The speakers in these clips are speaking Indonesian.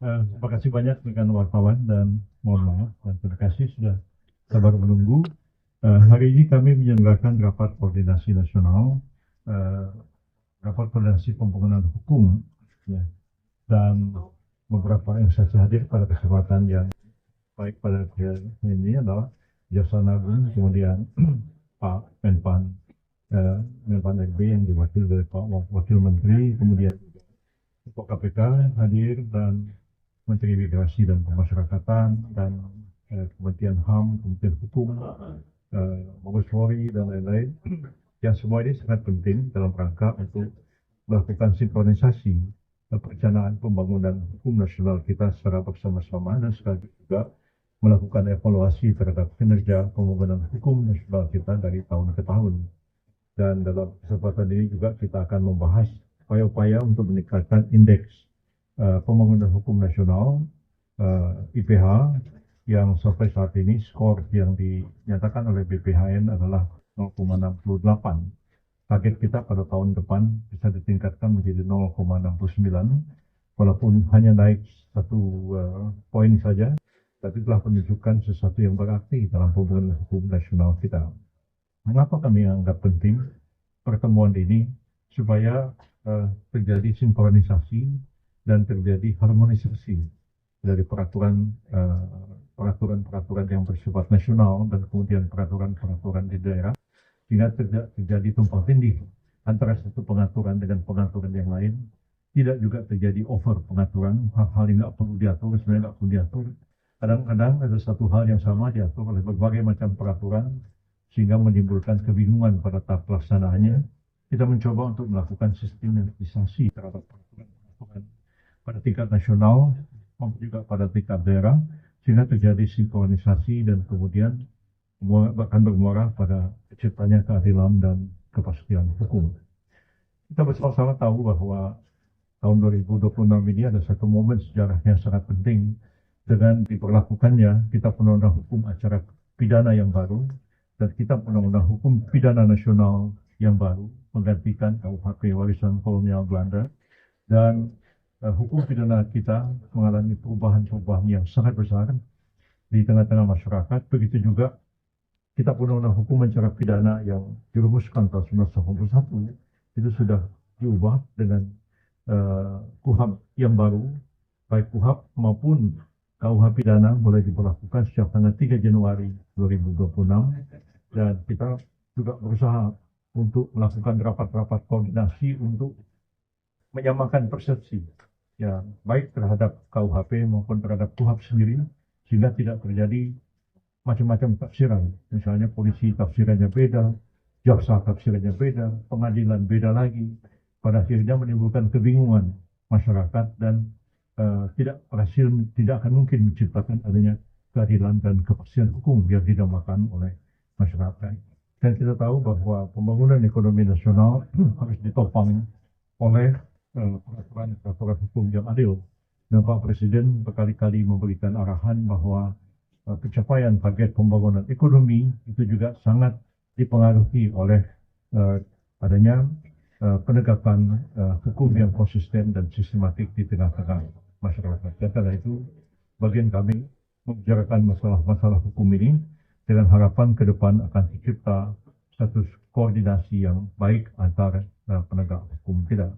Terima kasih banyak rekan wartawan dan mohon maaf dan terima kasih sudah sabar menunggu. Hari ini kami menyelenggarakan rapat koordinasi nasional, eh, rapat koordinasi pembangunan hukum, ya, dan beberapa instansi hadir pada kesempatan yang baik pada ini adalah Jaksa Agung, kemudian Pak Menpan, Menpan RB yang diwakili oleh Pak Wakil Menteri, kemudian Ketua KPK hadir dan Menteri Migrasi dan Pemasyarakatan dan Kementerian HAM, Kementerian Hukum, Mabes Polri dan lain-lain. Yang semua ini sangat penting dalam rangka untuk melakukan sinkronisasi perencanaan pembangunan hukum nasional kita secara bersama-sama dan sekaligus juga melakukan evaluasi terhadap kinerja pembangunan hukum nasional kita dari tahun ke tahun. Dan dalam kesempatan ini juga kita akan membahas upaya-upaya untuk meningkatkan indeks pembangunan hukum nasional IPH yang sampai saat ini skor yang dinyatakan oleh BPHN adalah 0,68. Target kita pada tahun depan bisa ditingkatkan menjadi 0,69, walaupun hanya naik satu poin saja, tapi telah menunjukkan sesuatu yang berarti dalam pembangunan hukum nasional kita. Mengapa kami anggap penting pertemuan ini? Supaya terjadi sinkronisasi dan terjadi harmonisasi dari peraturan-peraturan yang bersifat nasional dan kemudian peraturan-peraturan di daerah, sehingga terjadi tumpang tindih antara satu pengaturan dengan pengaturan yang lain. Tidak juga terjadi over pengaturan, hal-hal yang nggak perlu diatur sebenarnya nggak perlu diatur. Kadang-kadang ada satu hal yang sama diatur oleh berbagai macam peraturan sehingga menimbulkan kebingungan pada tahap pelaksanaannya. Kita mencoba untuk melakukan sistematisasi terhadap peraturan pada tingkat nasional maupun juga pada tingkat daerah, sehingga terjadi sinkronisasi dan kemudian akan bermuara pada terciptanya keadilan dan kepastian hukum. Kita bersama-sama tahu bahwa tahun 2026 ini ada satu momen sejarah yang sangat penting dengan diberlakukannya Kitab Undang-Undang Hukum Acara Pidana yang baru dan Kitab Undang-Undang Hukum Pidana Nasional yang baru menggantikan KUHP warisan kolonial Belanda, dan hukum pidana kita mengalami perubahan-perubahan yang sangat besar di tengah-tengah masyarakat. Begitu juga Kitab Undang-Undang Hukum Acara Pidana yang dirumuskan tahun 1981 itu sudah diubah dengan KUHP yang baru, baik KUHP maupun KUH pidana mulai diberlakukan sejak tanggal 3 Januari 2026, dan kita juga berusaha untuk melakukan rapat-rapat koordinasi untuk menyamakan persepsi ya, baik terhadap KUHP maupun terhadap KUHP sendiri, sehingga tidak terjadi macam-macam tafsiran. Misalnya polisi tafsirannya beda, jaksa tafsirannya beda, pengadilan beda lagi. Pada akhirnya menimbulkan kebingungan masyarakat dan tidak akan mungkin menciptakan adanya keadilan dan kepastian hukum yang didambakan oleh masyarakat. Dan kita tahu bahwa pembangunan ekonomi nasional harus ditopang oleh peraturan hukum yang adil. Dan Pak Presiden berkali-kali memberikan arahan bahwa pencapaian target pembangunan ekonomi itu juga sangat dipengaruhi oleh adanya penegakan hukum yang konsisten dan sistematik di tengah-tengah masyarakat. Dan karena itu, bagian kami membicarakan masalah-masalah hukum ini dengan harapan ke depan akan tercipta satu koordinasi yang baik antara penegak hukum kita.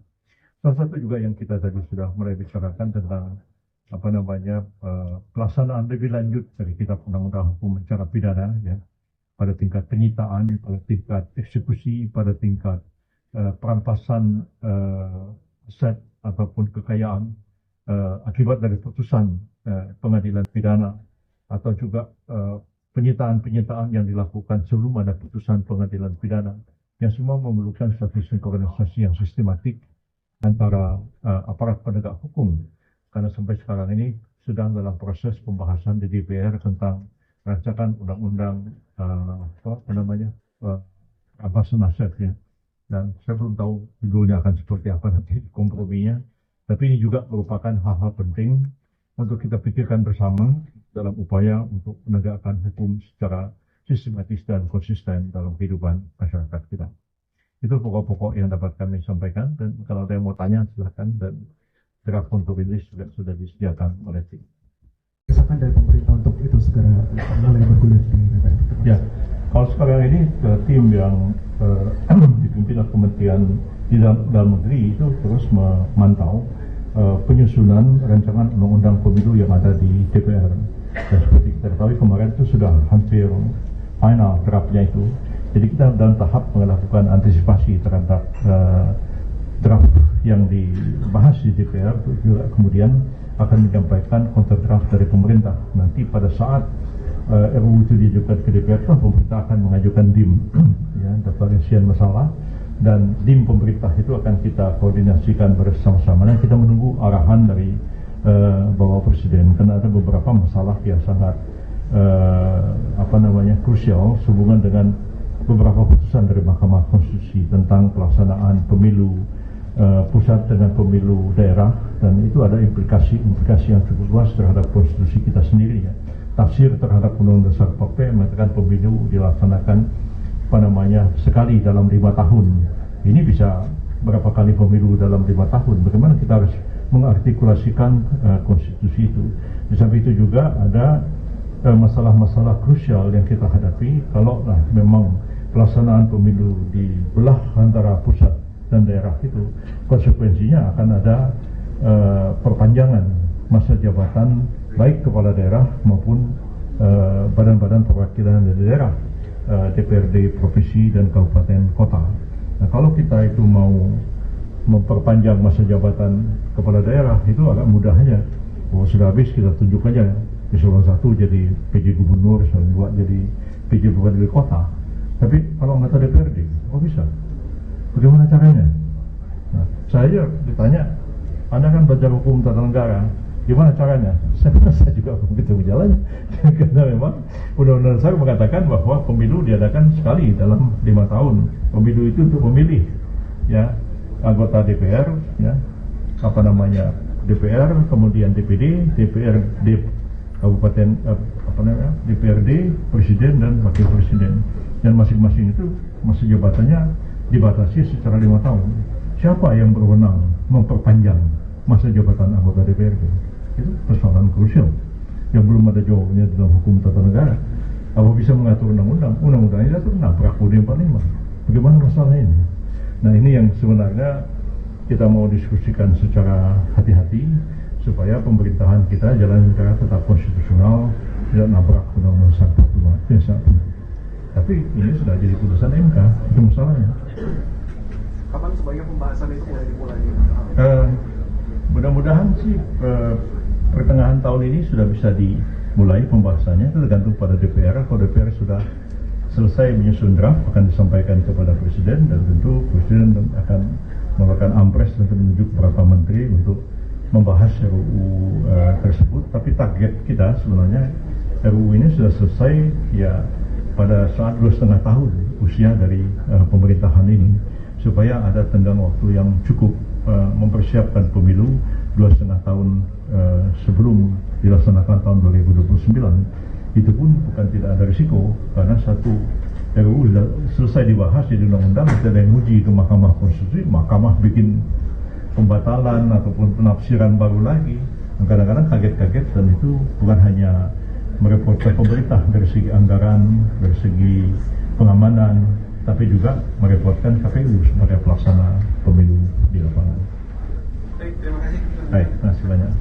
Salah satu juga yang kita tadi sudah mulai bicarakan tentang pelaksanaan lebih lanjut dari Kitab Undang-Undang Hukum Acara Pidana, ya, pada tingkat penyitaan, pada tingkat eksekusi, pada tingkat perampasan aset ataupun kekayaan akibat dari putusan pengadilan pidana, atau juga penyitaan-penyitaan yang dilakukan sebelum ada putusan pengadilan pidana, yang semua memerlukan satu sinkronisasi yang sistematik antara aparat penegak hukum. Karena sampai sekarang ini sedang dalam proses pembahasan di DPR tentang rancangan undang-undang rampasan aset, ya. Dan saya belum tahu judulnya akan seperti apa nanti komprominya. Tapi ini juga merupakan hal-hal penting untuk kita pikirkan bersama dalam upaya untuk menegakkan hukum secara sistematis dan konsisten dalam kehidupan masyarakat kita. Itu pokok-pokok yang dapat kami sampaikan, dan kalau ada yang mau tanya silahkan, dan draft untuk rilis juga sudah disediakan oleh tim. Desakan dari pemerintah untuk itu segera mulai bergulir di DPR. Ya, kalau sekarang ini tim yang dipimpin oleh Kementerian di dalam negeri itu terus memantau penyusunan rancangan undang-undang pemilu yang ada di DPR. Dan seperti kita ketahui kemarin itu sudah hampir final draftnya itu. Jadi kita dalam tahap melakukan antisipasi terhadap draft yang dibahas di DPR itu juga kemudian akan menyampaikan counter draft dari pemerintah. Nanti pada saat RUU itu diajukan ke DPR, pemerintah akan mengajukan DIM, ya, daftar isian masalah, dan DIM pemerintah itu akan kita koordinasikan bersama-sama. Dan kita menunggu arahan dari Bapak Presiden, karena ada beberapa masalah yang sangat krusial sehubungan dengan beberapa putusan dari Mahkamah Konstitusi tentang pelaksanaan pemilu pusat dengan pemilu daerah, dan itu ada implikasi yang cukup luas terhadap konstitusi kita sendiri, ya. Tafsir terhadap Undang-Undang Dasar 45 mengatakan pemilu dilaksanakan sekali dalam 5 tahun. Ini bisa berapa kali pemilu dalam 5 tahun? Bagaimana kita harus mengartikulasikan konstitusi itu? Di samping itu juga ada masalah-masalah krusial yang kita hadapi kalau memang pelaksanaan pemilu dibelah antara pusat dan daerah itu, konsekuensinya akan ada perpanjangan masa jabatan baik kepala daerah maupun badan-badan perwakilan dari daerah, DPRD, provinsi, dan kabupaten kota. Nah, kalau kita itu mau memperpanjang masa jabatan kepala daerah, itu agak mudah aja. Sudah habis kita tunjuk aja, eselon 1 jadi PJ Gubernur, eselon 2 jadi PJ Bupati Kota. Tapi kalau anggota DPRD, kok bisa? Bagaimana caranya? Nah, saya ditanya, Anda kan belajar hukum tata negara, gimana caranya? Saya juga begitu jalannya. Karena memang Undang-Undang Dasar mengatakan bahwa pemilu diadakan sekali dalam 5 tahun. Pemilu itu untuk memilih, ya, anggota DPR, ya, DPR, kemudian DPD, DPRD kabupaten, DPRD, presiden dan wakil presiden. Dan masing-masing itu masa jabatannya dibatasi secara 5 tahun. Siapa yang berwenang memperpanjang masa jabatan anggota DPRD? Itu persoalan krusial yang belum ada jawabannya dalam hukum tata negara. Apa bisa mengatur undang-undang? Undang-undangnya itu nabrak UUD 45. Bagaimana masalah ini? Nah, ini yang sebenarnya kita mau diskusikan secara hati-hati supaya pemerintahan kita jalan negara tetap konstitusional, tidak nabrak Undang-Undang 45. Itu yang sangat penting. Tapi ini sudah jadi putusan MK, itu masalahnya. Kapan sebaiknya pembahasan itu mulai dimulai? Mudah-mudahan sih pertengahan tahun ini sudah bisa dimulai pembahasannya. Itu tergantung pada DPR. Kalau DPR sudah selesai menyusun draft, akan disampaikan kepada Presiden, dan tentu Presiden akan melakukan ampres untuk menunjuk beberapa menteri untuk membahas RUU tersebut. Tapi target kita sebenarnya RUU ini sudah selesai ya pada saat 2,5 tahun usia dari pemerintahan ini, supaya ada tenggang waktu yang cukup mempersiapkan pemilu 2,5 tahun sebelum dilaksanakan tahun 2029. Itu pun bukan tidak ada risiko, karena satu RUU sudah selesai dibahas jadi undang-undang, kita ada yang uji ke Mahkamah Konstitusi, Mahkamah bikin pembatalan ataupun penafsiran baru lagi. Kadang-kadang kaget-kaget, dan itu bukan hanya merepotkan pemerintah dari segi anggaran, dari segi pengamanan, tapi juga merepotkan KPU sebagai pelaksana pemilu di lapangan. Baik, terima kasih. Baik, terima kasih banyak.